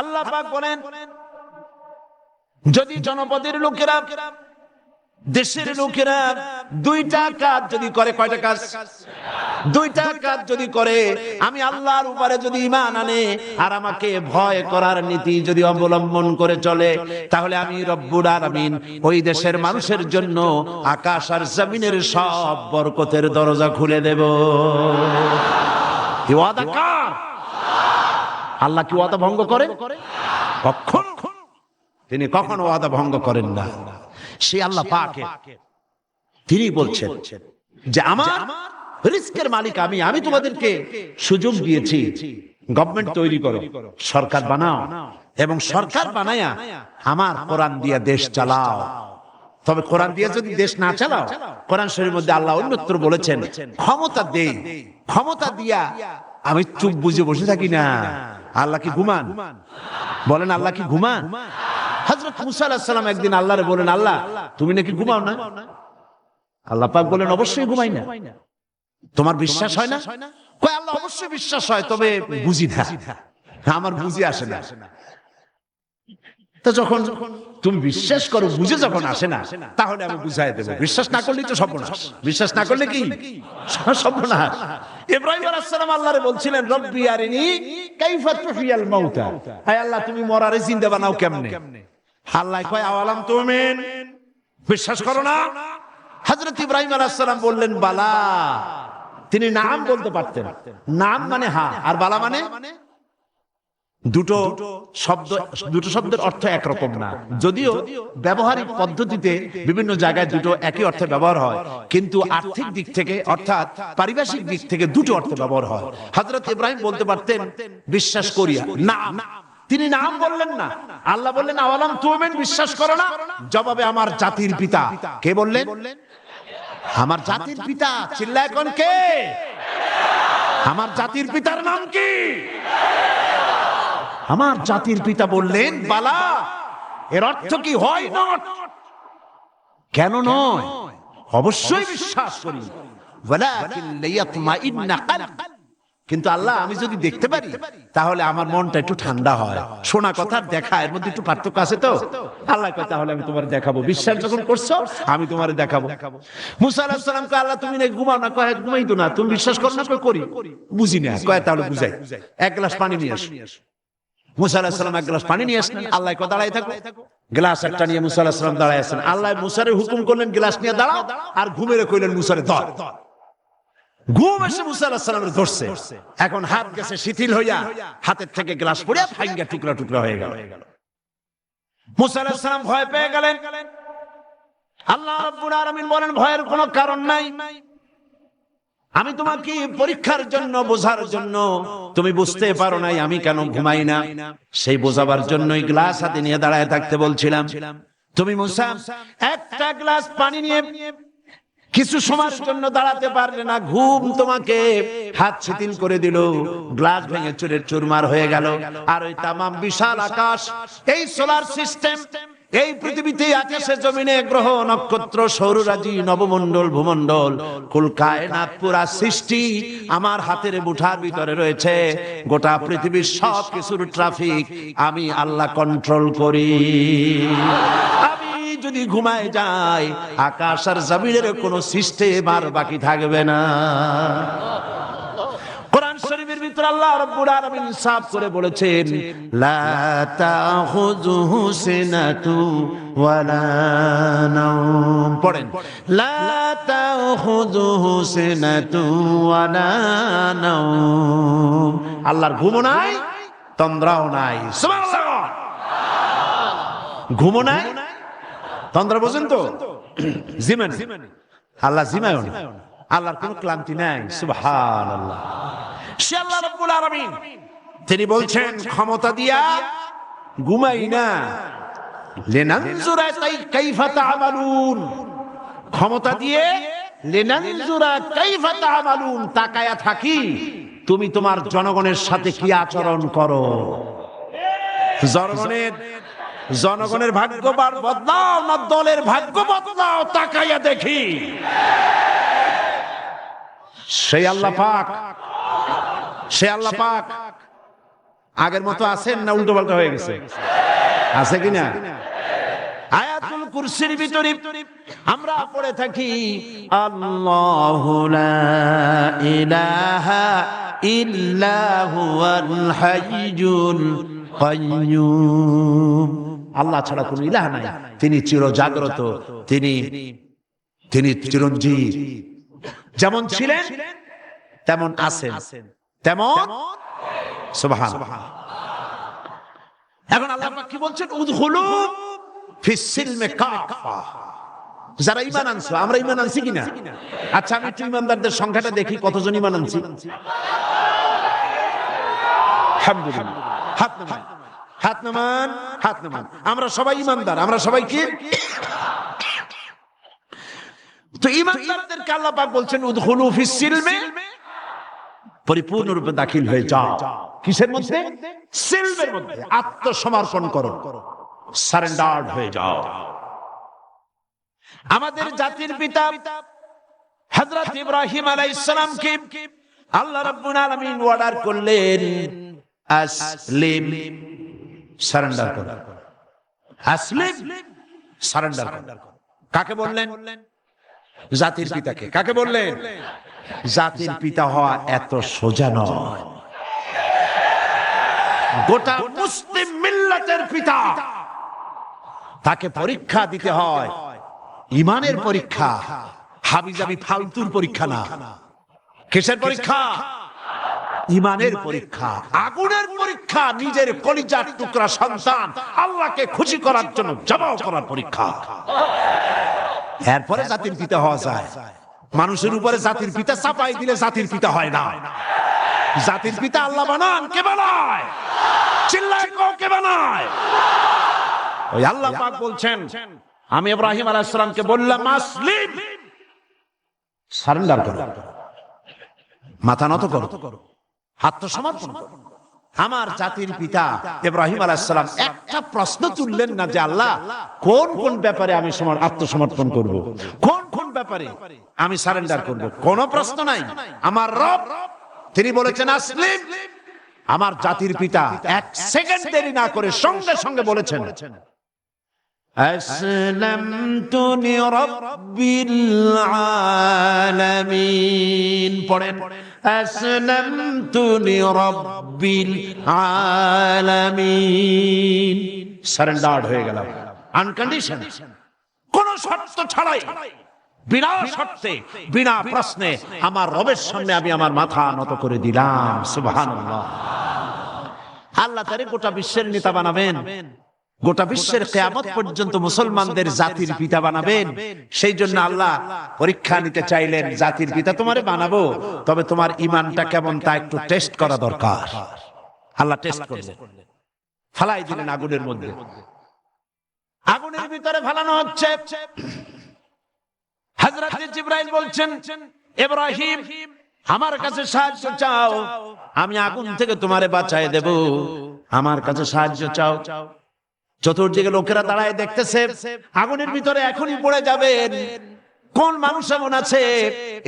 আল্লাহ পাক বলেন, যদি জনপদের লোকেরা, দেশের লোকেরা দুইটা কাজ যদি করে, কয়টা কাজ? দুইটা কাজ যদি করে, আমি আল্লাহর উপরে যদি ঈমান আনে আর আমাকে ভয় করার নীতি যদি অবলম্বন করে চলে, তাহলে আমি রব্বুল আলামিন ওই দেশের মানুষের জন্য আকাশ আর জমিনের সব বরকতের দরজা খুলে দেব। কি ওয়াদা কার? আল্লাহ কি ওয়াদা ভঙ্গ করে? কখনো তিনি কখনো ওয়াদা ভঙ্গ করেন না। সে আল্লাহ পাক, তিনি বলছেন যে আমার রিস্কের মালিক আমি, আমি তোমাদেরকে সুযোগ দিয়েছি, গভর্নমেন্ট তৈরি করো, সরকার বানাও, এবং সরকার বানায়া আমার কোরআন দিয়ে দেশ চালাও। তবে কোরআন দিয়ে যদি দেশ না চালাও, কোরআন শরীফের মধ্যে আল্লাহ অন্যত্র বলেছেন ক্ষমতা দেই, ক্ষমতা দিয়া আমি চুপ বুঝে বসে থাকি না। আল্লাহ কি ঘুমান? বলেন আল্লাহ কি ঘুমান? হযরত মুসা আলাইহিস সালাম একদিন আল্লাহরে বলেন, আল্লাহ তুমি নাকি ঘুমাও না? আল্লাহ পাক বলেন, অবশ্যই ঘুমাই না। তোমার বিশ্বাস হয় না? কয় আল্লাহ অবশ্যই বিশ্বাস হয়, তবে বুঝি না, আমার বুঝি আসে না। তো যখন তুমি বিশ্বাস করো, বুঝে যখন আসে না, তাহলে আমি বুঝাই দেব। বিশ্বাস না করলে তো সর্বনাশ। বিশ্বাস না করলে কি সর্বনাশ। ইব্রাহিম আলাইহিস সালাম আল্লাহরে বলছিলেন, রব্বি আরিনি কাইফা তুহিয়াল মাউতা, হে আল্লাহ তুমি মরারে জিন্দা বানাও কেমনে? আল্লাহ কয় আওয়ালাম তুমিন, বিশ্বাস করো না? হযরত ইব্রাহিম আলাইহিস সালাম বললেন বালা। তিনি নাম বলতে পারতেন, নাম মানে হ্যাঁ, আর বালা মানে দুটো শব্দের অর্থ একরকম না। যদিও ব্যবহারিক পদ্ধতিতে বিভিন্ন জায়গায় দুটো একই অর্থে ব্যবহার হয়, কিন্তু আর্থিক দিক থেকে অর্থাৎ পারিভাষিক দিক থেকে দুটো অর্থে ব্যবহার হয়। হযরত ইব্রাহিম বলতে পারতেন বিশ্বাস করিয়া, না, তিনি নাম বললেন না। আল্লাহ বললেন আওয়ালাম তুমিন, বিশ্বাস করো না? জবাবে আমার জাতির পিতা। কে বললেন? আমার জাতির পিতা। চিল্লায় কোন কে? আমার জাতির পিতার নাম কি? আমার জাতির পিতা বললেন বালা। এর অর্থ কি হয় নট? কেন নয়? অবশ্যই বিশ্বাস করি, ওয়ালাকিন লিয়াতমাইন্না কলবি। কিন্তু আল্লাহ আমি যদি দেখতে পারি তাহলে আমার মনটা একটু ঠান্ডা হয়। শোনা কথা দেখা এর মধ্যে একটু পার্থক্য আছে তো। আল্লাহ কয় তাহলে আমি তোমার দেখাবো। বিশ্বাস যখন করছো আমি তোমার দেখাবো। মুসা আলাইহিস সালাম কয় আল্লাহ তুমি নাকি ঘুমাও না? কয় ঘুমাই তো না। তুমি বিশ্বাস করো না? কয় করি। বুঝি না। কয় তাহলে বুঝাই, এক গ্লাস পানি নিয়ে আসো। মুসা আলাইহিস সালাম এক গ্লাস পানি নিয়ে আসলেন। আল্লাহ কয় দাঁড়ায় থাকো। গ্লাস একটা নিয়ে মুসা আলাইহিস সালাম দাঁড়ায় আছেন। আল্লাহ মুসারে হুকুম করলেন গ্লাস নিয়ে দাঁড়াও, আর ঘুমেরে কইলেন মুসারে ধর। ঘুম এসে মুসা আলাইহিস সালামের ধরছে। এখন হাত গেছে শিথিল হইয়া, হাতের থেকে গ্লাস পড়ে ভাঙ্গা টুকরা টুকরা হয়ে গেল। মুসা আলাইহিস সালাম ভয় পেয়ে গেলেন। আল্লাহ রাব্বুল আলামিন বলেন ভয়ের কোনো কারণ নাই, আমি তোমাকে পরীক্ষার জন্য, বোঝার জন্য। তুমি বুঝতে পারো নাই আমি কেন ঘুমাই না, সেই বোঝাবার জন্যই গ্লাস হাতে নিয়ে দাঁড়ায় থাকতে বলছিলাম। তুমি মুসা একটা গ্লাস পানি নিয়ে কিছু সময়ের জন্য দাঁড়াতে পারলে না, ঘুম তোমাকে হাত শিথিল করে দিল, গ্লাস ভেঙে চুরের চুরমার হয়ে গেল। আর ওই তামাম বিশাল আকাশ, এই সোলার সিস্টেম, এই পৃথিবীতে আকাশে জমিনে গ্রহ নক্ষত্র সৌররাজি নবমণ্ডল ভূমণ্ডল কুল কায়নাত পুরা সৃষ্টি আমার হাতের মুঠার ভিতরে রয়েছে। গোটা পৃথিবীর সব কিছুর ট্রাফিক আমি আল্লাহ কন্ট্রোল করি। যদি ঘুমায় যায় আকাশ আর জমিনের কোনো সিস্টেম আর বাকি থাকবে না। কোরআন শরীফের ভিতর আল্লাহ রাব্বুল আলামিন সাফ করে বলেছেন লা তাখুযুহু সিনাতু ওয়ালা নাওম। পড়েন লা তাখুযুহু সিনাতু ওয়ালা নাওম। আল্লাহর ঘুমও নাই, তন্দ্রাও নাই। সুবহানাল্লাহ। ঘুমও নাই, তন্দ্রা বোঝেন তো? জিমানি। আল্লাহ জিমায় না, আল্লাহর কোনো ক্লান্তি নাই। সুবহানাল্লাহ। সে আল্লাহ রাব্বুল আলামিন, তিনি বলছেন ক্ষমতা দিয়া ঘুমাই না, লিনানজুরা কাইফা তা'মালুন। ক্ষমতা দিয়ে লিনানজুরা কাইফা তা'মালুন, তাকায়া থাকি তুমি তোমার জনগণের সাথে কি আচরণ করো। জনগণের ভাগ্য বদলাও না দলের ভাগ্য বদলাও, তাকাইয়া দেখি। সেই আল্লাহ পাক আগের মতো আছেন না উল্টো পাল্টা হয়ে গেছে? আছে কিনা? আয়াতুল কুরসির ভিতরে আমরা পড়ে থাকি আল্লাহু লা ইলাহা ইল্লা হুয়াল হাইয়ুল কাইয়্যুম। আল্লাহ ছাড়া কোনো ইলাহ নাই, তিনি চিরজাগ্রত, তিনি চিরঞ্জীব। যেমন ছিলেন তেমন আছেন, তেমন সুবহানাল্লাহ। এখন আল্লাহ পাক কি বলছেন? উদখুলু ফিস সিলমি কাফা। যারা ঈমান আনছো, আমরা ঈমান আনছি কিনা? আচ্ছা, আমি একটু ঈমানদারদের সংখ্যাটা দেখি, কতজন ঈমান আনছি। আলহামদুলিল্লাহ। হাত নামান, হাত নামান, হাত নামান। আমরা সবাই ঈমানদার, আমরা সবাই কি? তো ঈমানদারদেরকে আল্লাহ পাক বলছেন উদখুলু ফিস সিলমি, পরিপূর্ণরূপে দাখিল হয়ে যাও। কিসের মধ্যে? সিলমের মধ্যে। আত্মসমর্পণ করো, সারেন্ডার্ড হয়ে যাও। আমাদের জাতির পিতা হযরত ইব্রাহিম আলাইহিস সালামকে আল্লাহ রাব্বুল আলামিন অর্ডার করলেন আসলিম, সারেন্ডার করো। আসলিম, সারেন্ডার করো। কাকে বললেন? জাতির পিতাকে। কাকে বললেন? জাতির পিতা হওয়া এত সোজা নয়। গোটা মুসলিম মিল্লাতের পিতা, তাকে পরীক্ষা দিতে হয়, ঈমানের পরীক্ষা, হাবিজাবি ফালতুর পরীক্ষা না। কিসের পরীক্ষা? ঈমানের পরীক্ষা, আগুনের পরীক্ষা। নিজের কলিজার টুকরা সন্তান আল্লাহকে খুশি করার জন্য জবাব করার পরীক্ষা। এরপরে জাতির পিতা হওয়া যায়। মানুষের উপরে জাতির পিতা চাপাই দিলে জাতির পিতা হয় না। জাতির পিতা আল্লাহ বানান। কে বানায়? চিল্লায় কও, কে বানায়? ওই আল্লাহ পাক বলছেন, আমি ইব্রাহিম আলাইহিস সালামকে বললাম আসলিম, সারেন্ডার করো, মাথা নত করো, আত্মসমর্পণ করো। আমার জাতির পিতা ইব্রাহিম আলাইহিস সালাম একটা প্রশ্ন তুললেন না যে আল্লাহ কোন কোন ব্যাপারে আমি আত্মসমর্পণ করব, কোন কোন ব্যাপারে আমি সারেন্ডার করব, কোন প্রশ্ন নাই। আমার রব তিনি বলেছেন আসলিম। আমার জাতির পিতা এক সেকেন্ড দেরি না করে সঙ্গে সঙ্গে বলেছেন আসলামতু লিরাব্বিল আলামিন। পড়েন আসলামতু লিরাব্বিল আলামিন। সারেন্ডার্ড হয়ে গেলাম, আনকন্ডিশন, কোন শর্ত ছাড়াই, বিনা শর্তে, বিনা প্রশ্নে আমার রবের সামনে আমি আমার মাথা নত করে দিলাম। সুবহানাল্লাহ। আল্লাহ তারে গোটা বিশ্বের নেতা বানাবেন, গোটা বিশ্বের কিয়ামত পর্যন্ত মুসলমানদের জাতির পিতা বানাবেন। সেই জন্য আল্লাহ পরীক্ষা নিতে চাইলেন, জাতির পিতা তোমারে বানাবো, তবে তোমার ঈমানটা কেমন তা একটু টেস্ট করা দরকার। আল্লাহ টেস্ট করলেন, ফালাই দিলেন আগুনের মধ্যে। আগুনের ভিতরে ফালানো হচ্ছে। হযরত জিবরাইল বলছেন ইব্রাহিম আমার কাছে সাহায্য চাও, আমি আগুন থেকে তোমারে বাঁচায় দেব, আমার কাছে সাহায্য চাও। চতুর্দিকে লোকেরা দাঁড়ায় দেখতেছে, আগুনের ভিতরে এখনই পড়ে যাবেন। কোন মানুষ এমন আছে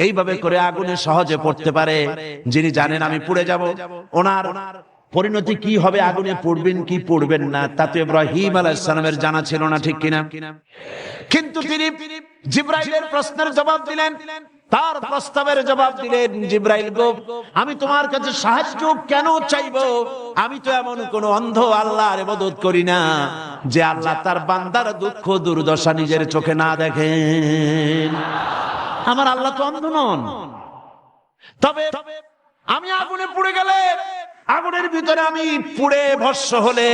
এইভাবে করে আগুনে সহজে পড়তে পারে, যিনি জানেন আমি পুড়ে যাব, ওনার পরিণতি কি হবে, আগুনে পড়বেন কি পড়বেন না তা তো ইব্রাহিম আলাইহিস সালামের জানা ছিল না, ঠিক কিনা? কিন্তু তিনি জিবরাইলের প্রশ্নের জবাব দিলেন, তার প্রস্তাবের জবাব দিলেন। জিবরাইল গো, আমি তোমার কাছে সাহায্য কেন চাইবো? আমি তো এমন কোন অন্ধ আল্লাহর ইবাদত করি না যে আল্লাহ তার বান্দার দুঃখ দুর্দশা নিজের চোখে না দেখেন। আমার আল্লাহ তো অন্ধ নন। তবে আমি আগুনে পুড়ে গেলে, আগুনের ভিতরে আমি পুড়ে ভস্ম হলে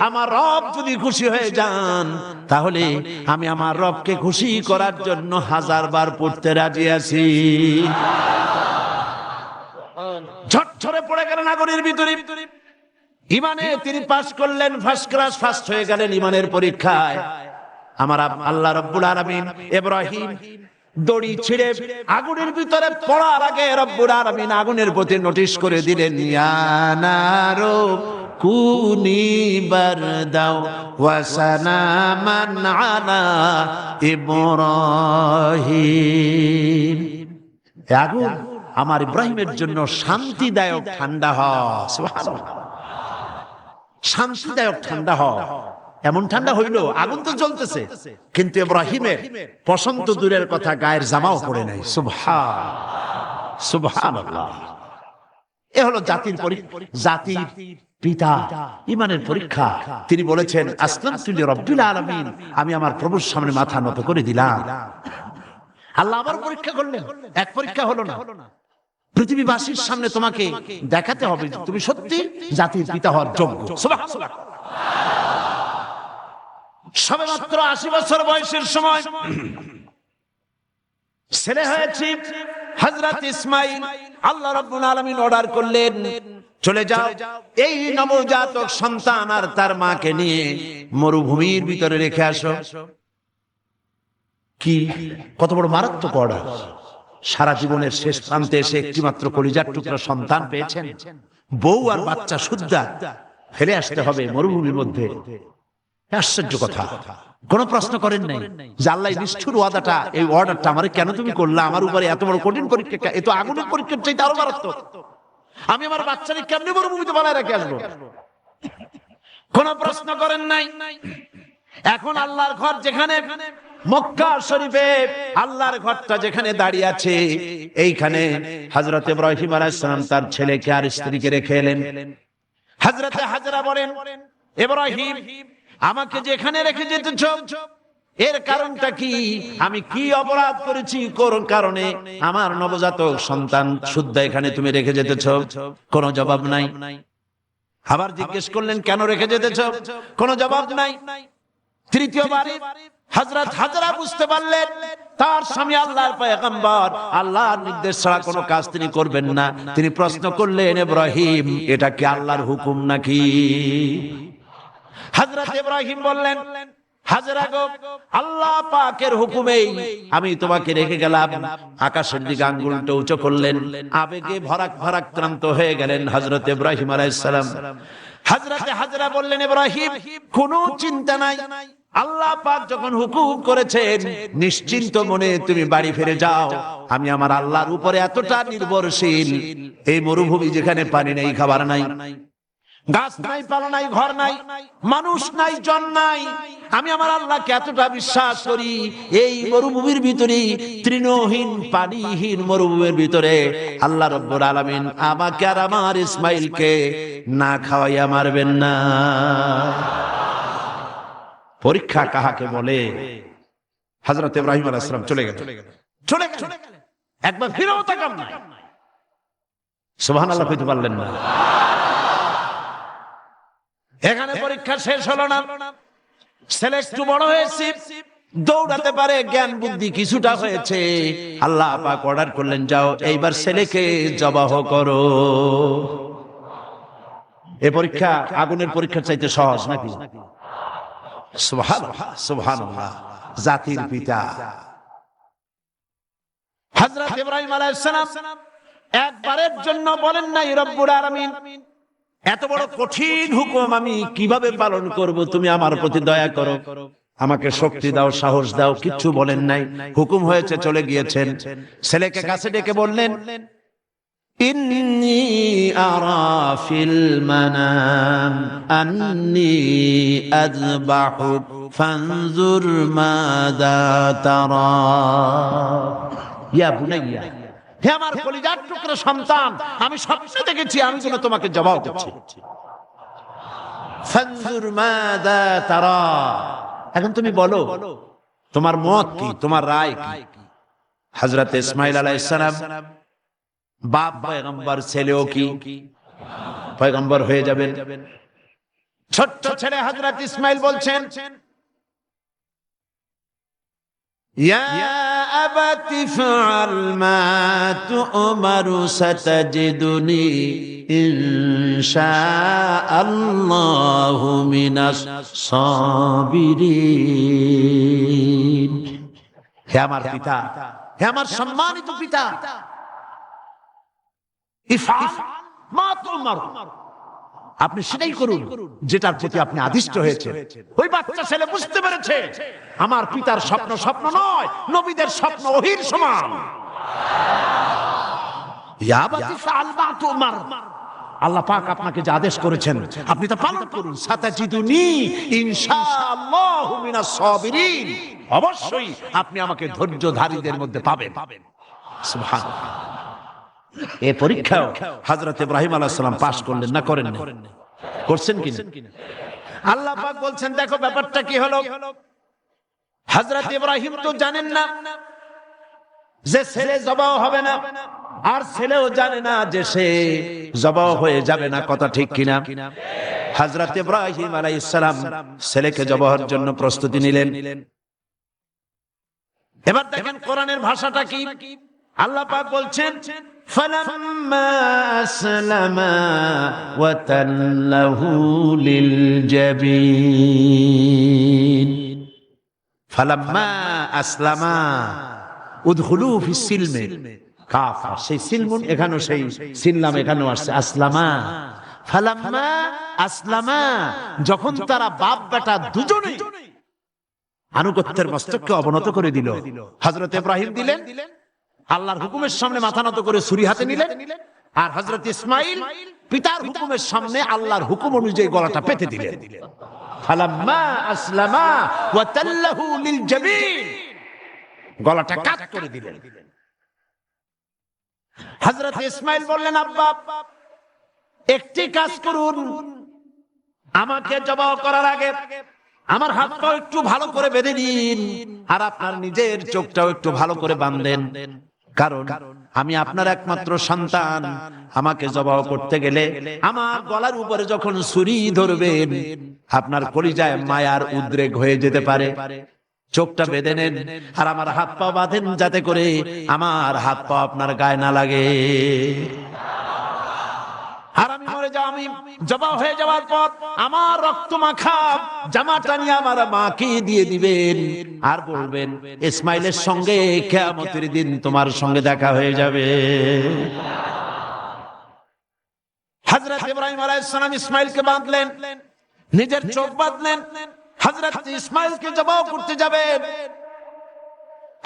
আমার রব যদি খুশি হয়ে যান, তাহলে আমি আমার রবকে খুশি করার জন্য 1000 বার পড়তে রাজি আছি। ঝরঝরে পড়ে গেলেন আগুনের ভিতরে। ঈমানে তিনি পাস করলেন, ফার্স্ট ক্লাস, ফার্স্ট হয়ে গেলেন ঈমানের পরীক্ষায়। আমার আল্লাহ রাব্বুল আলামিন ইব্রাহিম দড়ি ছিঁড়ে আগুনের ভিতরে পড়ার আগে রব্বুল আলামিন আগুনের প্রতি নোটিশ করে দিলেন, ইয়া নারু কুনি বারদাও ওয়া সালামান আলা ইব্রাহিম। আগুন আমার ইব্রাহিমের জন্য শান্তিদায়ক ঠান্ডা হয়। সুবহানাল্লাহ। শান্তিদায়ক ঠান্ডা হয়। এমন ঠান্ডা হইলো আগুন তো জ্বলতেছে, কিন্তু ইব্রাহিমের পছন্দ দূরের কথা, গায়ের জামাও পরে নাই। সুবহানাল্লাহ। এ হলো জাতির পিতা, ইমানের পরীক্ষা। তিনি বলেছেন আসলামতু লিরাব্বিল আলামিন, আমি আমার প্রভুর সামনে মাথা নত করে দিলাম। আল্লাহ আবার পরীক্ষা করলেন, এক পরীক্ষা হলো না, পৃথিবীবাসীর সামনে তোমাকে দেখাতে হবে যে তুমি সত্যি জাতির পিতা হওয়ার যোগ্য। সুবহানাল্লাহ। সবে মাত্র 80 বছর বয়সের সময় ছেলে হয়েছে হযরত ইসমাঈল। আল্লাহ রাব্বুল আলামিন অর্ডার করলেন, চলে যাও এই নবজাতক সন্তান আর তার মাকে নিয়ে মরুভূমির ভিতরে রেখে আসো। কি কত বড় মারাত্মক অর্ডার! সারা জীবনের শেষ প্রান্তে এসে একটি মাত্র কলিজার টুকরা সন্তান পেয়েছেন, বউ আর বাচ্চা সুদ্ধা ফেলে আসতে হবে মরুভূমির মধ্যে। আশ্চর্য কথা। কোন প্রশ্ন করেন নাই যে আল্লাহ নিষ্ঠুর ওয়াদাটা, এই অর্ডারটা আমারে কেন তুমি করলা? আমার উপরে এত বড় কঠিন পরীক্ষা, এ তো আগুনের পরীক্ষার চাইতে আরো মারাত্মক। আমি আমার বাচ্চাকে কেমনি মরুভূমিতে বানায় রেখে আসবো? কোন প্রশ্ন করেন নাই। এখন আল্লাহর ঘর যেখানে মক্কা শরীফে, আল্লাহর ঘরটা যেখানে দাঁড়িয়ে আছে, এইখানে হযরত ইব্রাহিম আলাইহিস সালাম তার ছেলেকে আর স্ত্রীকে রেখে এলেন। হযরত হাজরা বলেন, ইব্রাহিম আমাকে যেখানে রেখে যেতেছ এর কারণটা কি? আমি কি অপরাধ করেছি কোন কারণে আমার নবজাতক সন্তান শুদ্ধ এখানে তুমি রেখে যেতেছ? কোন জবাব নাই। আবার জিজ্ঞেস করলেন, কেন রেখে যেতেছ? কোন জবাব নাই। তৃতীয়বারে হযরত হাজরা বুঝতে পারলেন তার স্বামী আল্লাহর পয়গম্বর, আল্লাহর নির্দেশ ছাড়া কোনো কাজ তিনি করবেন না। তিনি প্রশ্ন করলেন, ইব্রাহিম এটা কি আল্লাহর হুকুম নাকি? হযরত ইব্রাহিম বললেন, হাজরা গো, আল্লাহ পাকের হুকুমেই আমি তোমাকে রেখে গেলাম। আকাশের দিকে আঙ্গুলটা উঁচু করলেন, আবেগে ভারাক্রান্ত হয়ে গেলেন হযরত ইব্রাহিম আলাইহিস সালাম। হযরত হাজরা বললেন, ইব্রাহিম কোনো চিন্তা নাই, আল্লাহ পাক যখন হুকুম করেছেন নিশ্চিন্ত মনে তুমি বাড়ি ফিরে যাও। আমি আমার আল্লাহর উপরে এতটা নির্ভরশীল, এই মরুভূমি যেখানে পানি নাই, খাবার নাই, গাছ নাই, পালা নাই, ঘর নাই, মানুষ নাই, জন নাই, আমি আমার আল্লাহকে এতটা বিশ্বাস করি, এই মরুভূমির ভিতরে, তৃণহীন পানিহীন মরুভূমির ভিতরে আল্লাহ রাব্বুল আলামিন আমাকে আর আমার ইসমাইলকে না খাওয়াইয়া মারবেন না। পরীক্ষা কাহাকে বলে? হযরত ইব্রাহিম আলাইহিস সালাম চলে গেলেন। একবার ফিরেও তাকান না। সুবহানাল্লাহ কইতে পারলেন না। এখানে পরীক্ষা শেষ হলো না। ছেলে একটু বড় হয়েছে, দৌড়াতে পারে, জ্ঞান বুদ্ধি কিছুটা হয়েছে। আল্লাহ পাক অর্ডার করলেন, যাও এইবার ছেলেকে জবাহ করো। এই পরীক্ষা আগুনের পরীক্ষার চাইতে সহজ নাকি? সুবহানাল্লাহ, সুবহানাল্লাহ। জাতির পিতা হযরত ইব্রাহিম আলাইহিস সালাম একবারের জন্য বলেন নাই, রব্বুল আলামিন এত বড় কঠিন হুকুম আমি কিভাবে পালন করব? তুমি আমার প্রতি দয়া করো, আমাকে শক্তি দাও, সাহস দাও। কিচ্ছু বলেন নাই। হুকুম হয়েছে, চলে গিয়েছেন। ছেলেকে কাছে ডেকে বললেন, ইন্নী আরা ফিল মানাম আন্নী আযবাহু ফানজুর মাযা তারা। ইয়া বুনাইয়া, হে আমার কলিজার টুকরা সন্তান, আমি স্বপ্নে দেখেছি আমি যেন তোমাকে জবাব দিচ্ছি। ফানজুর মাযা তারা, এখন তুমি বলো তোমার মত কি, তোমার রায় কি? হযরত ইসমাঈল আলাইহিস সালাম বাপ পয়গম্বর, ছেলেও কি পয়গম্বর হয়ে যাবেন। ছোট্ট ছেলে হযরত ইসমাঈল বলছেন, ইয়া আবাতি ফাআল মা তু'মারু সাতাজিদুনি ইনশাআল্লাহু মিনাস সাবিরিন। হে আমার পিতা, হে আমার সম্মানিত পিতা, ইফআল মা তু'মারু, আপনি সেটাই করুন যেটার প্রতি আপনি আদিষ্ট হয়েছে। ওই বাচ্চা ছেলে বুঝতে পেরেছে আমার পিতার স্বপ্ন স্বপ্ন নয়, নবীদের স্বপ্ন ওহীর সমান। ইয়া বাতি ফাআল মা তু'মার, আল্লাহ পাক আপনাকে যে আদেশ করেছেন আপনি তা পালন করুন। সাতাজিদুনি ইনশাআল্লাহু মিনাস সাবিরিন, অবশ্যই আপনি আমাকে ধৈর্যধারীদের মধ্যে পাবেন। সুবহানাল্লাহ। এই পরীক্ষাও হযরত ইব্রাহিম আলাইহিস সালাম পাস করলেন না করেন না? করছেন কিনা? আল্লাহ পাক বলছেন দেখো ব্যাপারটা কি হলো। হযরত ইব্রাহিম তো জানেন না যে ছেলে জবাও হবে না, আর ছেলেও জানে না যে সে জবাও হয়ে যাবে না, কথা ঠিক কিনা? হযরত ইব্রাহিম আলাইহিস সালাম ছেলেকে জবাহের জন্য প্রস্তুতি নিলেন। এবার দেখেন কোরআনের ভাষাটা কি। আল্লাহ পাক বলছেন ফালাম্মা আসলামা ওয়া তাল্লাহু লিল জাবিন। ফালাম্মা আসলামা উদখুলু ফিস সিলমে, কাফা সেই সিলমুন এখানেও সেই সিললাম এখানেও আসছে আসলামা। ফালাম্মা আসলামা, যখন তারা বাপ বেটা দুজনে আনুগত্যের মস্তককে অবনত করে দিল। হযরত ইব্রাহিম দিলেন, আল্লাহর হুকুমের সামনে মাথা নত করে ছুরি হাতে নিলেন, আর হযরত ইসমাঈল পিতার হুকুমের সামনে আল্লাহর হুকুম অনুযায়ী গলাটা পেতে দিলেন। ফালাম্মা আসলামা ওয়া তাল্লাহু লিল জাবিন, গলাটা কাট করে দিলেন। হযরত ইসমাঈল বললেন আব্বা একটি কাজ করুন, আমাকে জবাহ করার আগে আমার হাত পা একটু ভালো করে বেঁধে নিন, আর আপনার নিজের চোখটাও একটু ভালো করে বাঁধেন, কারণ আমি আপনার একমাত্র সন্তান। আমাকে জবাহ করতে গেলে আমার গলার উপরে যখন ছুরি ধরবেন আপনার কলিজায় মায়ার উদ্রেক হয়ে যেতে পারে। চোখটা বেঁধে নেন আর আমার হাত পা বাঁধেন, যাতে করে আমার হাত পা আপনার গায়ে না লাগে। আর আমি মরে যাও, আমি জবাহ হয়ে যাওয়ার পর আমার রক্ত মাখা জামাটা নিয়ে আমার মাকে দিয়ে দিবেন, আর বলবেন ইসমাইলের সঙ্গে কিয়ামতের দিন তোমার সঙ্গে দেখা হয়ে যাবে। হযরত ইব্রাহিম আলাইহিস সালাম ইসমাইলকে বাঁধলেন, নিজের চোখ বাঁধলেন, হযরত ইসমাইলকে জবাহ করতে যাবেন।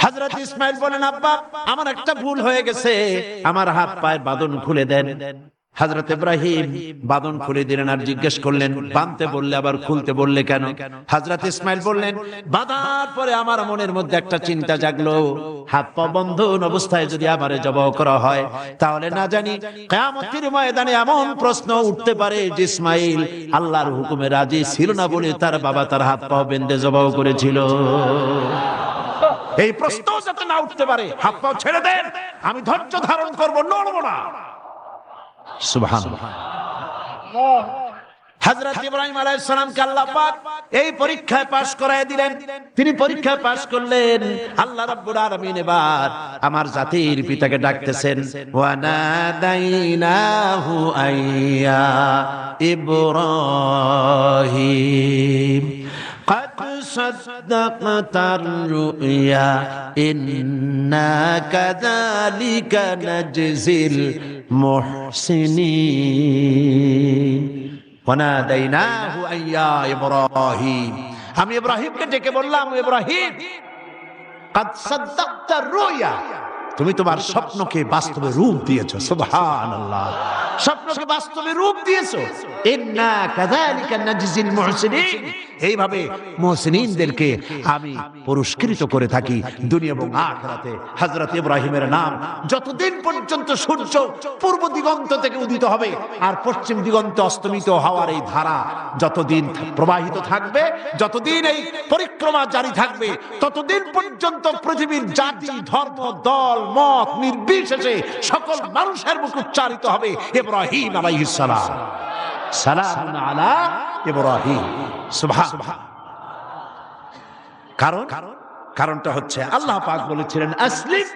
হযরত ইসমাইল বলেন আব্বা আমার একটা ভুল হয়ে গেছে, আমার হাত পায়ের বাঁধন খুলে দেন। হযরত ইব্রাহিম বাঁধন খুলে দিলেন আর জিজ্ঞেস করলেন বাঁধতে বললে আবার খুলতে বললে কেন? হযরত ইসমাইল বললেন বাঁধার পরে আমার মনের মধ্যে একটা চিন্তা জাগলো, হাত পা বন্ধন অবস্থায় যদি আমারে জবাহ করা হয় তাহলে না জানি কিয়ামতের ময়দানে এমন প্রশ্ন উঠতে পারে যে ইসমাইল আল্লাহর হুকুমে রাজি ছিল না বলে তার বাবা তার হাত পা বেঁধে জবাহ করেছিল। এই প্রশ্ন যাতে না উঠতে পারে হাত পা ছেড়ে দেন, আমি ধৈর্য ধারণ করব, নড়ব না। সুবহানাল্লাহ। হযরত ইব্রাহিম আলাইহিস সালামকে আল্লাহ পাক এই পরীক্ষায় পাস করায় দিলেন। তিনি পরীক্ষায় পাস করলেন। আল্লাহ রাব্বুল আলামিন এবার আমার জাতির পিতাকে ডাকতেছেন, ওয়া নাদাইনাহু আইয়া ইব্রাহিম قد صدقت الرؤيا إنا كذلك نجزي المحسنين وناديناه أن يا إبراهيم। আমি ইব্রাহিমকে ডেকে বললাম ইব্রাহিম قد صدقت الرؤيا, তুমি তোমার স্বপ্নকে বাস্তবে রূপ দিয়েছো। সুবহানাল্লাহ, স্বপ্নকে বাস্তবে রূপ দিয়েছো। ইন্না কাযালিকা নাজজিল মুহসিনিন, এইভাবে মুহসিনিনদেরকে আমি পুরস্কৃত করে থাকি দুনিয়া এবং আখিরাতে। হযরত ইব্রাহিমের নাম যতদিন পর্যন্ত সূর্য পূর্ব দিগন্ত থেকে উদিত হবে আর পশ্চিম দিগন্তে অস্তমিত হওয়ার এই ধারা যতদিন প্রবাহিত থাকবে, যতদিন এই পরিক্রমা জারি থাকবে, ততদিন পর্যন্ত পৃথিবীর জাতি ধর্ম দল মত নির্বিশেষে সকল মানুষের মুখে উচ্চারিত হবে ইব্রাহিম আলাইহিস সালাম, সালামুন আলা ইব্রাহিম। সুবহানাল্লাহ। কারণটা হচ্ছে আল্লাহ পাক বলেছিলেন আসলিম,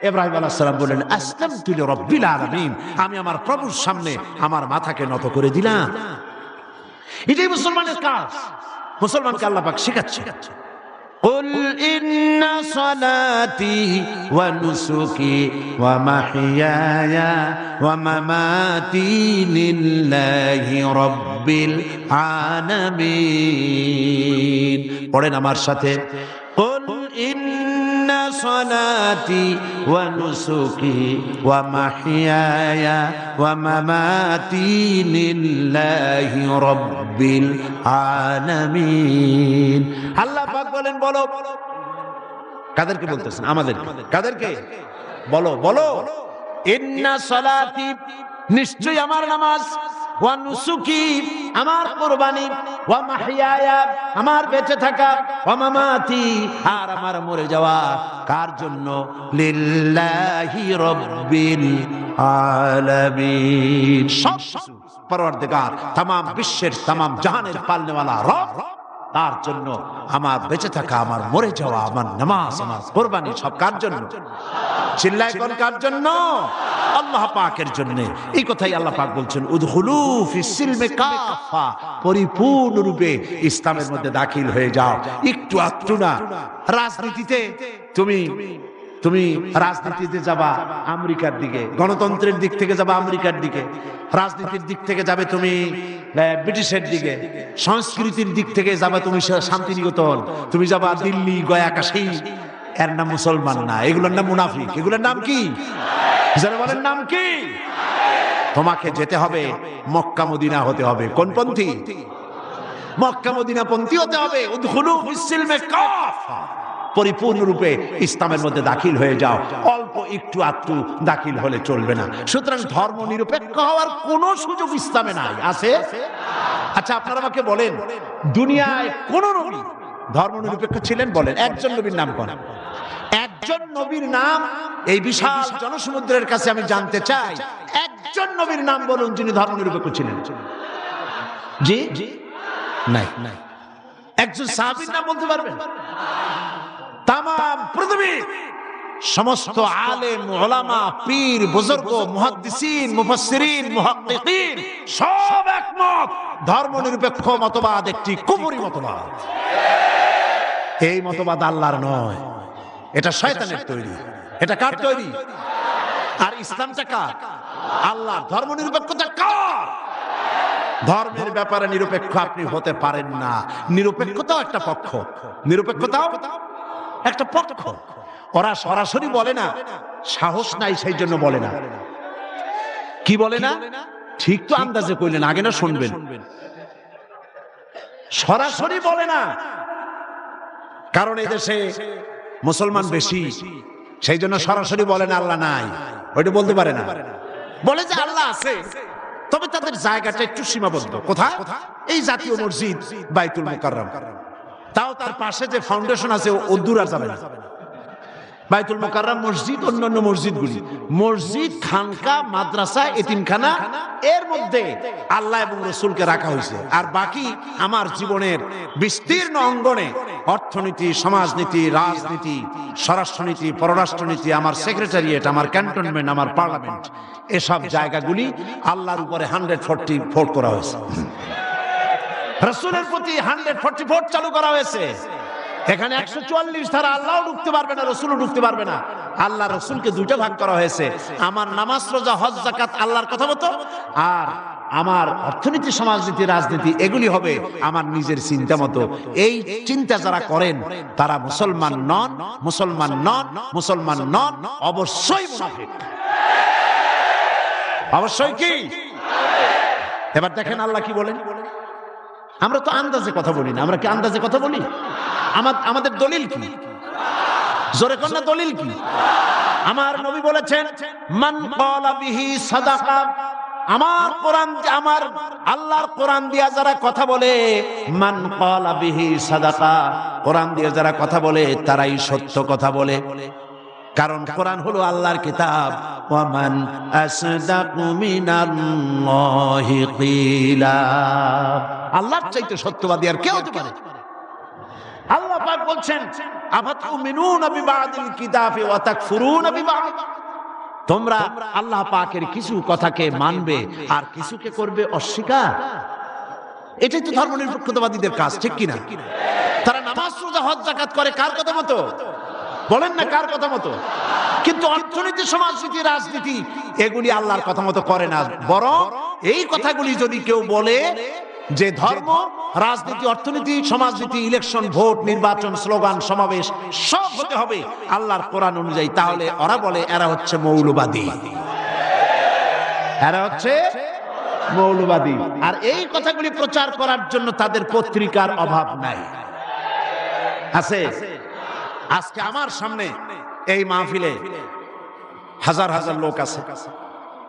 ইব্রাহিম আলাইহিস সালাম বলেন আসলামতু লিরাব্বিল আলামিন, আমি আমার প্রভুর সামনে আমার মাথাকে নত করে দিলাম। এটাই মুসলমানের কাজ, মুসলমানকে আল্লাহ পাক শেখাচ্ছে। قل إن صلاتي ونسكي ومحياي ومماتي لله رب العالمين। পড়েন আমার সাথে, قل إن সলাতি ওয়া নুসুকি ওয়া মাহইয়ায়া ওয়া মামাতি লিল্লাহি রাব্বিল আলামিন। আল্লাহ পাক বলেন, বলো। কাদেরকে বলতেছেন? আমাদের। কাদেরকে? বলো বলো। ইন্না সলাতি, নিশ্চয়ই আমার নামাজ, ওয়া নুসুকি, আমার কুরবানি, ওয়া মাহইয়ায়া, আমার বেঁচে থাকা, ওয়া মামাতি, আর আমার মরে যাওয়া, কার জন্য? লিল্লাহি রাব্বিল আলামিন। সব পরওয়ারদিগার, तमाम বিশ্বের, तमाम জাহানের পালনেওয়ালা রব, তার জন্য আমার বেঁচে থাকা, আমার মরে যাওয়া, আমার নামাজ, আমার কুরবানি, সব কার জন্য? চিল্লায় কোন কার জন্য? আল্লাহ পাকের জন্য। এই কথাই আল্লাহ পাক বলছেন, উদখুলু ফিস সিলমি কাফা, পরিপূর্ণ রূপে ইসলামের মধ্যে দাখিল হয়ে যাও। একটু আধটু না। রাজনীতিতে তুমি রাজনীতিতে যাবা আমেরিকার দিকে, গণতন্ত্রের দিক থেকে যাবা আমেরিকার দিকে, রাজনীতির দিক থেকে যাবে তুমি ব্রিটিশের দিকে, সংস্কৃতির দিক থেকে যাবে তুমি শান্তিনিকেতন, তুমি যাবা দিল্লি, গয়া, কাশী। এর নাম মুসলমান না, এগুলোর নাম মুনাফিক। এগুলোর নাম কি? যারা বলেন নাম কি? তোমাকে যেতে হবে মক্কা মদিনা হতে হবে। কোন পন্থী? মক্কা মদিনা পন্থী হতে হবে। উদখুলু ফিস সিলমি কাফা, পরিপূর্ণ রূপে ইসলামের মধ্যে দাখিল হয়ে যাও। অল্প একটু আধটু দাখিল হলে চলবে না। সুতরাং ধর্ম নিরপেক্ষ হওয়ার কোনো সুযোগ ইসলামে নাই। আছে? আচ্ছা, আপনারা আমাকে বলেন, দুনিয়ায় কোন নবী ধর্ম নিরপেক্ষ ছিলেন? বলেন একজন নবীর নাম কোন? একজন নবীর নাম এই বিশাল জনসমুদ্রের কাছে আমি জানতে চাই। একজন নবীর নাম বলুন যিনি ধর্ম নিরপেক্ষ ছিলেন। জি নাই। একজন সাহাবীর নাম বলতে পারবেন? তাম পৃথিবীর সমস্ত আলেম, উলামা, পীর, বুজুর্গ, মুহাদ্দিসিন, মুফাসসিরিন, মুহাক্কিকিন সব একমত, ধর্ম নিরপেক্ষ মতবাদ একটি কুফরি মতবাদ। এই মতবাদ আল্লাহর নয়, এটা শয়তানের তৈরি। এটা কার তৈরি? আর ইসলামটা কার? আল্লাহ। ধর্ম নিরপেক্ষতা কার? ধর্মের ব্যাপারে নিরপেক্ষ আপনি হতে পারেন না। নিরপেক্ষতাও একটা পক্ষ, নিরপেক্ষতাও একটা পক্ষ। ওরা সরাসরি বলে না, সাহস নাই সেই জন্য বলে না। কি বলে না? ঠিক তো আন্দাজে কইলেন, আগে না শুনবেন। সরাসরি বলে না, কারণ এই দেশে মুসলমান বেশি, সেই জন্য সরাসরি বলে না আল্লাহ নাই। ওইটা বলতে পারে না। বলে যে আল্লাহ আছে, তবে তাদের জায়গাটা একটু সীমাবদ্ধ। কোথায়? এই জাতীয় মসজিদ বাইতুল মুকাররম, তাও তার পাশে যে ফাউন্ডেশন আছে ও দূর আর যাবে না। বাইতুল মুকাররম মসজিদ, অন্যান্য মসজিদগুলি, মসজিদ, খানকা, মাদ্রাসা, এতিমখানা, এর মধ্যে আল্লাহ এবং রাসূলকে রাখা হয়েছে। আর বাকি আমার জীবনের বিস্তীর্ণ অঙ্গনে অর্থনীতি, সমাজনীতি, রাজনীতি, স্বরাষ্ট্রনীতি, পররাষ্ট্রনীতি, আমার সেক্রেটারিয়েট, আমার ক্যান্টনমেন্ট, আমার পার্লামেন্ট, এসব জায়গাগুলি আল্লাহর উপরে 144 করা হয়েছে। রাসূলের প্রতি 144 চালু করা হয়েছে। এখানে 144 ধারা, আল্লাহও ঢুকতে পারবে না, রাসূলও ঢুকতে পারবে না। আল্লাহ রাসূলকে দুইটা ভাগ করা হয়েছে। আমার নামাজ, রোজা, হজ, যাকাত আল্লাহর কথা মতো, আর আমার অর্থনীতি, সমাজনীতি, রাজনীতি এগুলি হবে আমার নিজের চিন্তা মতো। এই চিন্তা যারা করেন তারা মুসলমান নন, মুসলমান নন, মুসলমান নন, অবশ্যই মুনাফিক। অবশ্যই কি? এবার দেখেন আল্লাহ কি বলেন। আমরা তো আন্দাজে কথা বলি না। আমরা কি আন্দাজে কথা বলি? আমাদের দলিল কি? জোরে কোন না, দলিল কি? আমার নবী বলেছেন, মান ক্বালা বিহি সাদাকা, আমার কোরআন, আমার আল্লাহর কোরআন দিয়া যারা কথা বলে, মান ক্বালা বিহি সাদাকা, কোরআন দিয়ে যারা কথা বলে তারাই সত্য কথা বলে। কারণ কোরআন হলো আল্লাহর কিতাব। ওয়ামান আসদাকু মিনাল্লাহি কিলা, আল্লাহর চাইতে সত্যবাদী আর কে হতে পারে? আল্লাহ পাক বলছেন, আফাতুমিনুনা বিবাদিল কিতাবি ওয়া তাকফুরুনা বিবাদ, তোমরা আল্লাহ পাকের কিছু কথাকে মানবে আর কিছুকে করবে অস্বীকার। এটাই তো ধর্মনিরপেক্ষতাবাদীদের কাজ, ঠিক কিনা? তারা নামাজ, রোজা, হজ, যাকাত করে কার কথা মতো? বলেন না, কার কথা মতো? কিন্তু অর্থনীতি, সমাজনীতি, রাজনীতি এগুলি আল্লাহর কথা মতো করে না। বরং এই কথাগুলি যদি কেউ বলে যে ধর্ম, রাজনীতি, অর্থনীতি, সমাজনীতি, ইলেকশন, ভোট, নির্বাচন, স্লোগান, সমাবেশ সব হতে হবে আল্লাহর কোরআন অনুযায়ী, তাহলে ওরা বলে এরা হচ্ছে মৌলবাদী, এরা হচ্ছে মৌলবাদী। আর এই কথাগুলি প্রচার করার জন্য তাদের পত্রিকার অভাব নাই, আছে। আজকে আমার সামনে এই মাহফিলে হাজার হাজার লোক আছে,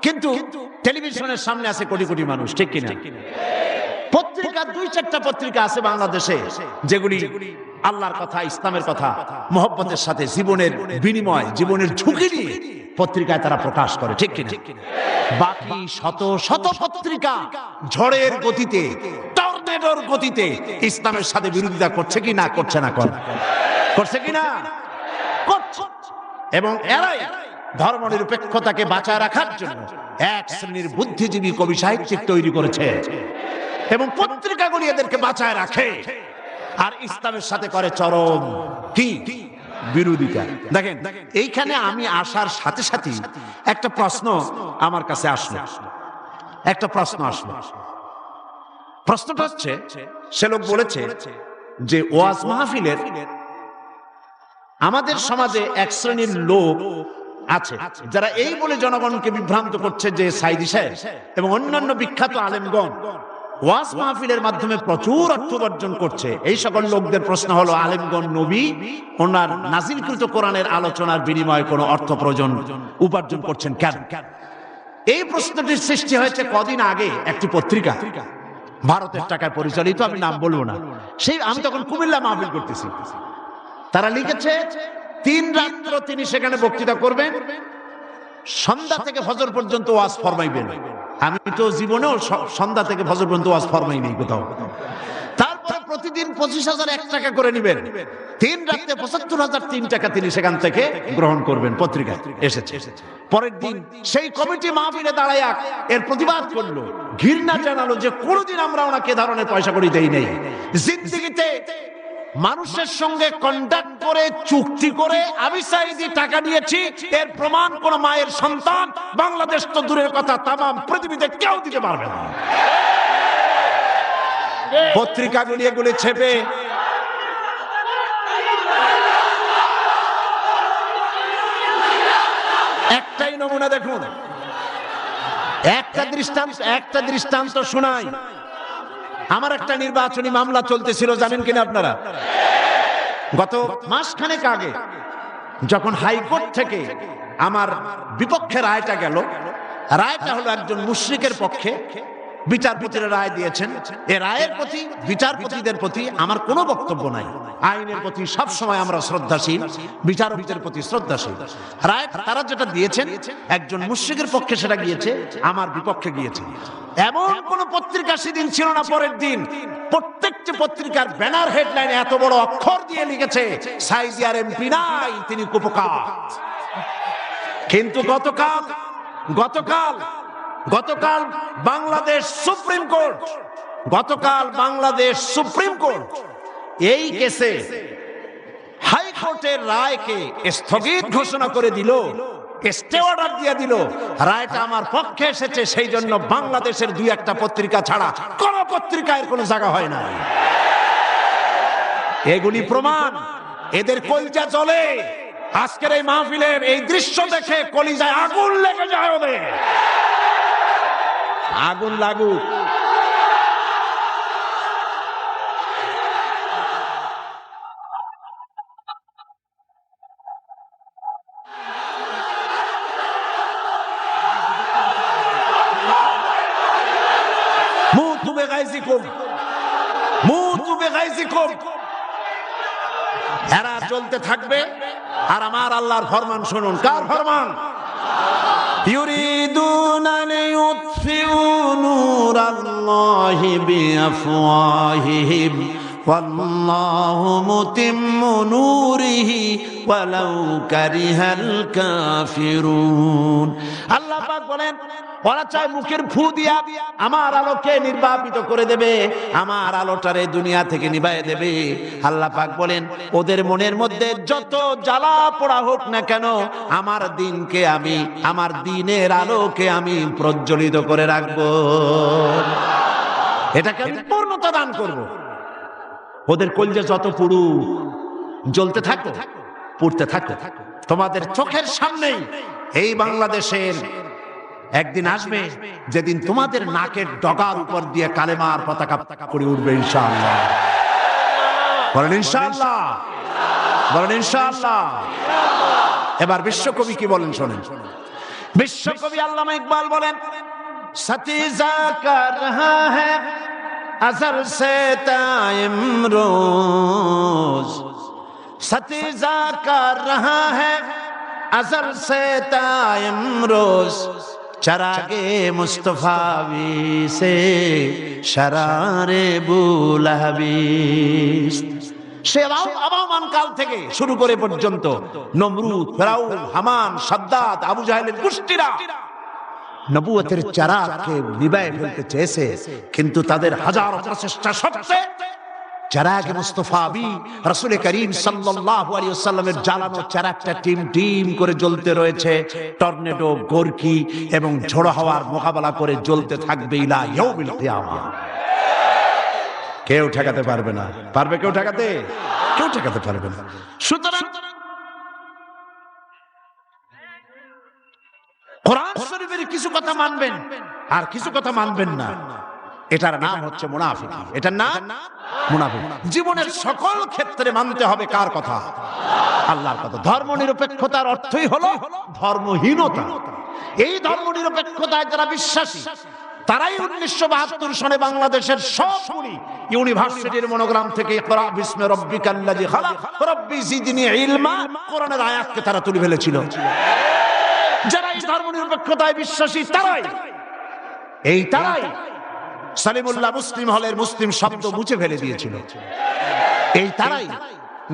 কিন্তু টেলিভিশনের সামনে আছে কোটি কোটি মানুষ, ঠিক কিনা? পত্রিকা, 2-4টা পত্রিকা আছে বাংলাদেশে যেগুলি আল্লাহর কথা, ইসলামের কথা মহব্বতের সাথে জীবনের বিনিময়, জীবনের ঝুঁকি নিয়ে পত্রিকায় তারা প্রকাশ করে, ঠিক কিনা? বাকি শত শত পত্রিকা ঝড়ের গতিতে, টর্নেডোর গতিতে ইসলামের সাথে বিরোধিতা করছে কি না, করছে না, করছে কি না, করছে। এবং এরাই ধর্ম নিরপেক্ষতাকে বাঁচায় রাখার জন্য এক শ্রেণীর বুদ্ধিজীবী কবি সাহিত্যিক তৈরি করেছে এবং পত্রিকাগুলি এদেরকে বাঁচায় রাখে, আর ইসলামের সাথে করে চরম কি বিরোধিতা। দেখেন, এইখানে আমি আসার সাথে সাথে একটা প্রশ্ন আমার কাছে আসলো, একটা প্রশ্ন আসলো। প্রশ্নটা হচ্ছে, সে লোক বলেছে যে ওয়াজ মাহফিলের আমাদের সমাজে এক শ্রেণীর লোক আছে যারা এই বলে জনগণকে বিভ্রান্ত করছে যে সাইদি সাহেব এবং অন্যান্য বিখ্যাত আলেমগণ ওয়াজ মাহফিলের মাধ্যমে প্রচুর অর্থ উপার্জন করছে। এই সকল লোকদের প্রশ্ন হলো, আলেমগণ নবী ওনার নাজিলকৃত কোরআনের আলোচনার বিনিময়ে কোনো অর্থ উপার্জন করছেন কেন? এই প্রশ্নটির সৃষ্টি হয়েছে কদিন আগে একটি পত্রিকা, ভারতের টাকায় পরিচালিত, আমি নাম বলবো না। সেই আমি তখন কুমিল্লা মাহফিল করতেছি, তারা লিখেছে 3 রাত্র তিনি সেখানে বক্তৃতা করবেন, সন্ধ্যা থেকে ফজর পর্যন্ত ওয়াজ ফরমাইবেন। আমি তো জীবনেও সন্ধ্যা থেকে ফজর পর্যন্ত ওয়াজ ফরমাই নেই কোথাও। তারপরে প্রতিদিন 25,001 টাকা করে নেবেন, 3 রাতে 75,003 টাকা তিনি সেখান থেকে গ্রহণ করবেন। পত্রিকায় এসেছে। পরের দিন সেই কমিটি মাহফিলে দাঁড়ায় এর প্রতিবাদ করলো, ঘৃণা জানালো যে কোনোদিন আমরা ওনাকে ধরনের পয়সা করি দেই নেই। জিন্দেগিতে মানুষের সঙ্গে কন্ট্যাক্ট করে, চুক্তি করে আমি সাইদি টাকা দিয়েছি, এর প্রমাণ কোন মায়ের সন্তান বাংলাদেশ তো দূরের কথা, তামাম পৃথিবীতে কেউ দিতে পারবে না। পত্রিকাগুলি এগুলি ছেপে একটাই নমুনা দেখুন, একটা দৃষ্টান্ত শোনাই। আমার একটা নির্বাচনী মামলা চলতেছিল, জানেন কিনা আপনারা? গত মাসখানেক আগে যখন হাইকোর্ট থেকে আমার বিপক্ষে রায়টা গেল, রায়টা হলো একজন মুশরিকের পক্ষে, বিচারপতিরা রায় দিয়েছেন। এই রায়ের প্রতি, বিচারপতিদের প্রতি আমার কোনো বক্তব্য নাই। আইনের প্রতি সব সময় আমরা শ্রদ্ধাশীল, বিচারপতিদের প্রতি শ্রদ্ধাশীল। রায় তারা যেটা দিয়েছেন, একজন মুশরিকের পক্ষে সেটা গিয়েছে, আমার বিপক্ষে গিয়েছে। এমন কোন পত্রিকা সেদিন ছিল না। পরের দিন প্রত্যেকটি পত্রিকার ব্যানার হেডলাইনে এত বড় অক্ষর দিয়ে লিখেছে, সাইদি আর এমপি নাই, তিনি কুপকার। কিন্তু গতকাল বাংলাদেশ সুপ্রিম কোর্ট এই কেসে হাইকোর্টের রায়কে স্থগিত ঘোষণা করে দিল, স্টে অর্ডার দিয়ে দিল। রায়টা আমার পক্ষে এসেছে, সেই জন্য বাংলাদেশের 2-1টা পত্রিকা ছাড়া কোন পত্রিকায় কোনো জায়গা হয় না। এগুলি প্রমাণ, এদের কলিজা জ্বলে। আজকের এই মাহফিলের এই দৃশ্য দেখে কলিজায় আগুন লেগে যায় ওদের। আগুন লাগুক। এরা চলতে থাকবে, আর আমার আল্লাহর ফরমান শুনুন। কার ফরমান? ইউরিদুনা লিইউতফিউ নূরাল্লাহি বিআফওয়াহিহিম ওয়াল্লাহু মুতিম্মু নূরিহি ওয়ালাউ কারিহাল কাফিরুন। আল্লাহ পাক বলেন, ওরা চায় মুখের ফু দিয়া আমার আলোকে নির্বাপিত করে দেবে, আমার আলোটারে দুনিয়া থেকে নিভাইয়ে দেবে। আল্লাহ পাক বলেন, ওদের মনের মধ্যে যত জ্বালা পোড়া হোক না কেন, আমার দিনকে আমি, আমার দিনের আলোকে আমি প্রজ্বলিত করে রাখবো। এটাকে আমি পূর্ণতা দান করব। ওদের কলজে যত পুরু জ্বলতে থাকো, পুড়তে থাকো, তোমাদের চোখের সামনেই এই বাংলাদেশের একদিন আসবে যেদিন তোমাদের নাকের ডগার উপর দিয়ে কালেমার পতাকা করে উঠবে ইনশাআল্লাহ। বলেন ইনশাআল্লাহ, বলেন ইনশাআল্লাহ। এবার বিশ্বকবি কি বলেন শোনেন। বিশ্বকবি আল্লামা ইকবাল বলেন, সতীজা কর রহা হ্যায় अज़ल से ताइम रोज, सतीजा कर रहा है अज़ल से ताइम रोज, चरागे मुस्तफावी से शरारे बुलहबीस। সে আবাহমান কাল থেকে শুরু করে পর্যন্ত নমরুদ, ফেরাউন, হামান, সাদ্দাত, আবু জাহেলের গোষ্ঠীরা নবুয়তের চারাগকে নিভায়ে ফেলতে চেয়েছে, কিন্তু তাদের হাজারো প্রচেষ্টা সত্ত্বে চারাগে মুস্তাফাবি রাসূল করিম সাল্লাল্লাহু আলাইহি ওয়াসাল্লামের জ্বালানো চারাগটা টিম টিম করে জ্বলতে রয়েছে। টর্নেডো, গোরকি এবং ঝড়ো হাওয়ার মোকাবেলা করে জ্বলতে থাকবে ইলা ইয়াউমিল কিয়ামা। কেউ ঠেকাতে পারবে না। পারবে কেউ ঠেকাতে? কেউ ঠেকাতে পারবে না। সুতরাং কোরআন শরীফের কিছু কথা মানবেন আর কিছু কথা মানবেন না, এটার নাম হচ্ছে মুনাফিকি। এটার নাম মুনাফিক। জীবনের সকল ক্ষেত্রে মানতে হবে কার কথা? আল্লাহর কথা। ধর্ম নিরপেক্ষতার অর্থই হলো ধর্মহীনতা। এই ধর্ম নিরপেক্ষতায় যারা বিশ্বাসী তারাই 1972 সনে বাংলাদেশের সব ইউনিভার্সিটির মনোগ্রাম থেকে ইকরা বিসমি রাব্বিকাল্লাযী খালাক রাব্বি জিদনি ইলমা কোরআনের আয়াতকে তারা তুলে ফেলেছিল। যারা এই ধর্ম নিরপেক্ষতায় বিশ্বাসী তারাই সালিমুল্লাহ মুসলিম হলের মুসলিম শব্দ মুছে ফেলে দিয়েছিল। এই তারাই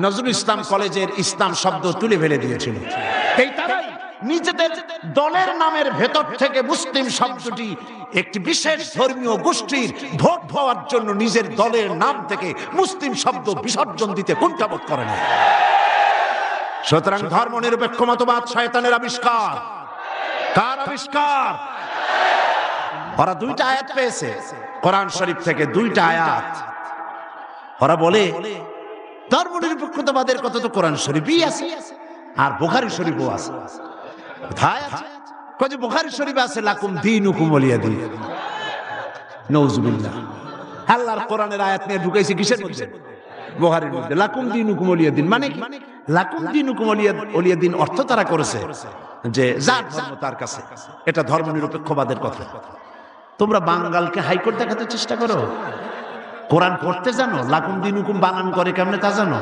নজরুল ইসলাম কলেজের ইসলাম শব্দ তুলে ফেলে দিয়েছিল। এই তারাই নিজেদের দলের নামের ভেতর থেকে মুসলিম শব্দটি একটি বিশেষ ধর্মীয় গোষ্ঠীর ভোট পাওয়ার জন্য নিজের দলের নাম থেকে মুসলিম শব্দ বিসর্জন দিতে কুণ্ঠাবোধ করে না। সুতরাং ধর্ম নিরপেক্ষ মতবাদ শয়তানের আবিষ্কার। কার আবিষ্কার? ওরা দুইটা আয়াত পেয়েছে কোরআন শরীফ থেকে, দুইটা আয়াত। ওরা বলে ধর্ম নিরপেক্ষতাবাদের কথা তো কোরআন শরীফই আছে আর বুখারী শরীফও আছে। কোথায় আছে? কয় যে বুখারী শরীফে আছে লাকুম দীনুকুম ওয়ালিয়া দীন। নাউযুবিল্লাহ। আল্লাহর কোরআনের আয়াত নিয়ে ঢুকাইছে কিসের মধ্যে? বুখারীর মধ্যে। লাকুম দীনুকুম ওয়ালিয়া দীন মানে কি? লাকুম দীনুকুম ওয়ালিয়া দীন অর্থ তারা করেছে যে যার ধর্ম তার কাছে। এটা ধর্ম নিরপেক্ষবাদের কথা। তোমরা বাঙালকে হাইকোর্ট দেখাতে চেষ্টা করো। কোরআন পড়তে জানো? লাকুম দীনুকুম বানান করে কেমনে তা জানো?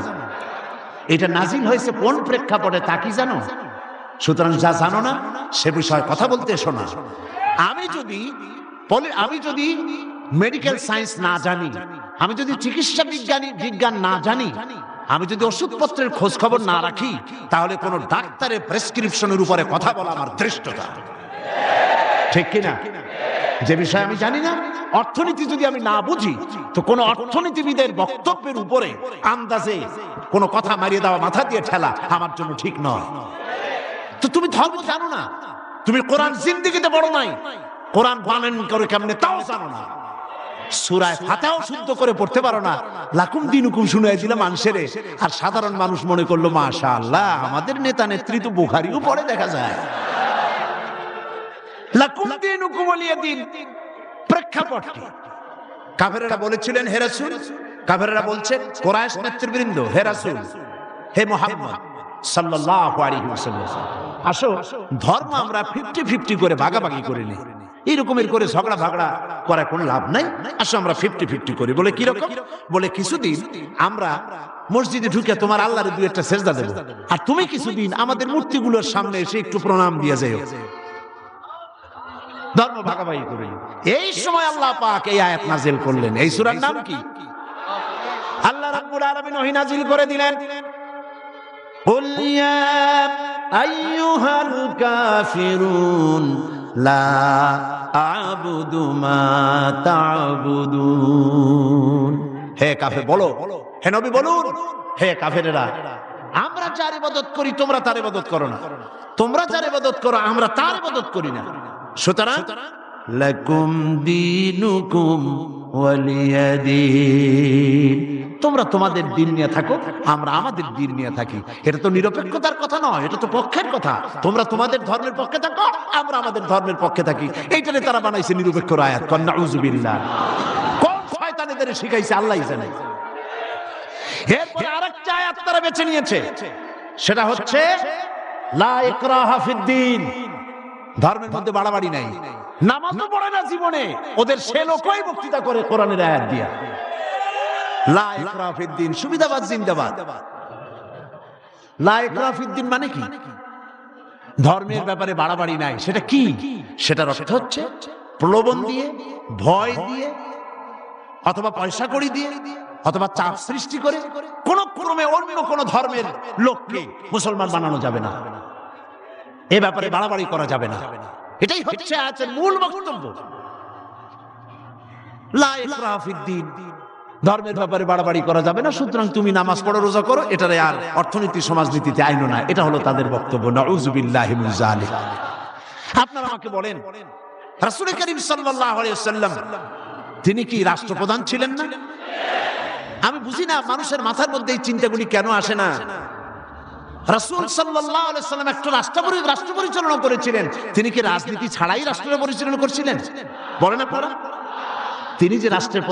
এটা নাজিল হয়েছে কোন প্রেক্ষাপটে তা কি জানো? সুতরাং যা জানো না সে বিষয়ে কথা বলতে এসো না। আমি যদি মেডিকেল সায়েন্স না জানি, আমি যদি চিকিৎসা বিজ্ঞান না জানি, আমি যদি ওষুধপত্রের খোঁজ খবর না রাখি, তাহলে কোন ডাক্তারের প্রেসক্রিপশনের উপরে কথা বলা আমার ধৃষ্টতা। ঠিক কিনা? যে বিষয় আমি জানি না, অর্থনীতি যদি আমি না বুঝি, তো কোন অর্থনীতিবিদের বক্তব্যের উপরে আন্দাজে কোন কথা মারিয়ে দেওয়া, মাথা দিয়ে ঠেলা আমার জন্য ঠিক নয়। তো তুমি ধর্ম জানো না, তুমি কোরআন জিন্দেগিতে পড়ো নাই, কোরআন বানান করে কেমনে তাও জানো না, সূরা ফাতিহাও শুদ্ধ করে পড়তে পারো না, লাকুম দীনুকুম শুনাই দিলাম মানুষেরে, আর সাধারণ মানুষ মনে করলো মাশাআল্লাহ আমাদের নেতা নেত্রী তো বুখারীও পড়ে দেখা যায়। লাকুম দীনুকুম ওয়ালিয়া দীন প্রেক্ষাপট কি? কাফেররা বলেছিলেন হে রাসূল, কাফেররা বলছেন কুরাইশ নেতৃবৃন্দ, হে রাসূল, হে মুহাম্মদ সাল্লাল্লাহু আলাইহি ওয়াসাল্লাম, আসো ধর্ম আমরা 50-50 করে ভাগাভাগি করে নিই। এরকমের করে ঝগড়া ভাগড়া করে কোনো লাভ নাই, আসো আমরা 50-50 করি। বলে কি রকম? বলে কিছুদিন আমরা মসজিদে ঢুকে তোমার আল্লাহর দুই একটা সেজদা দেব, আর তুমি কিছুদিন আমাদের মূর্তিগুলোর সামনে এসে একটু প্রণাম দিয়ে যাও। ধর্ম ভাগাভাগি করে। এই সময় আল্লাহ পাক এই আয়াত নাযিল করলেন। এই সূরার নাম কি? আল্লাহ রাব্বুল আলামিন ওহী নাযিল করে দিলেন, কুল ইয়া আইয়ুহাল কাফিরুন লা আ'বুদু মা তা'বুদুন। হে কাফের বলো, হে নবী বলুন, হে কাফেরেরা, আমরা যার ইবাদত করি তোমরা তার ইবাদত করো না, তোমরা যার ইবাদত করো আমরা তার ইবাদত করি না। সুতরাং লাকুম দীনুকুম ওয়ালিয়া দীন। তোমরা তোমাদের দিন নিয়ে থাকো, আমরা আমাদের দিন নিয়ে থাকি। এটা তো নিরপেক্ষতার কথা নয়, এটা তো পক্ষের কথা। তোমরা তোমাদের ধর্মের পক্ষে থাকো, আমরা আমাদের ধর্মের পক্ষে থাকি। এইটারে তারা বানাইছে নিরপেক্ষর আয়াত। নাউযুবিল্লাহ। কোন শয়তান এদের শিখাইছে আল্লাহই জানে। এরপরে আরেকটা আয়াত তারা বেছে নিয়েছে, সেটা হচ্ছে লা ইকরাহা ফিদ্দিন। ধর্মের মধ্যে বাড়াবাড়ি নাই। নামাজও পড়ে না জীবনে, ওদের সে লোকই বক্তৃতা করে কোরআনের আয়াত দিয়া। লা ইকরাহা ফিদ্দিন, সুবিধাবাদ জিন্দাবাদ। লা ইকরাহা ফিদ্দিন মানে কি? ধর্মের ব্যাপারে বাড়াবাড়ি নাই। সেটা কি? সেটার অর্থ হচ্ছে প্রলোভন দিয়ে, ভয় দিয়ে, অথবা পয়সা কড়ি দিয়ে, অথবা চাপ সৃষ্টি করে কোন ক্রমে অন্য কোন ধর্মের লোককে মুসলমান বানানো যাবে না। এ ব্যাপারে বাড়াবাড়ি করা যাবে না। এটাই হচ্ছে আয়াতের মূল বক্তব্য। লা ইকরাহা ফিদ্দিন, ধর্মের ব্যাপারে বাড়াবাড়ি করা যাবে না, সুতরাং তুমি নামাজ পড়ো, রোজা করো, এটারে আর অর্থনীতি সমাজনীতিতে আইনো না। এটা হলো তাদের বক্তব্য। নাউযুবিল্লাহি মিন যালিক। আপনারা আমাকে বলেন, রাসূল করিম সাল্লাল্লাহু আলাইহি ওয়াসাল্লাম তিনি কি রাষ্ট্রপ্রধান ছিলেন না? আমি বুঝি না মানুষের মাথার মধ্যে এই চিন্তাগুলি কেন আসে না। রাসূল সাল্লাল্লাহু আলাইহি ওয়াসাল্লাম একটা রাষ্ট্র পরিচালনা করেছিলেন। তিনি কি রাজনীতি ছাড়াই রাষ্ট্র পরিচালনা করছিলেন? বলেন আপনারা। তিনি যে রাষ্ট্রের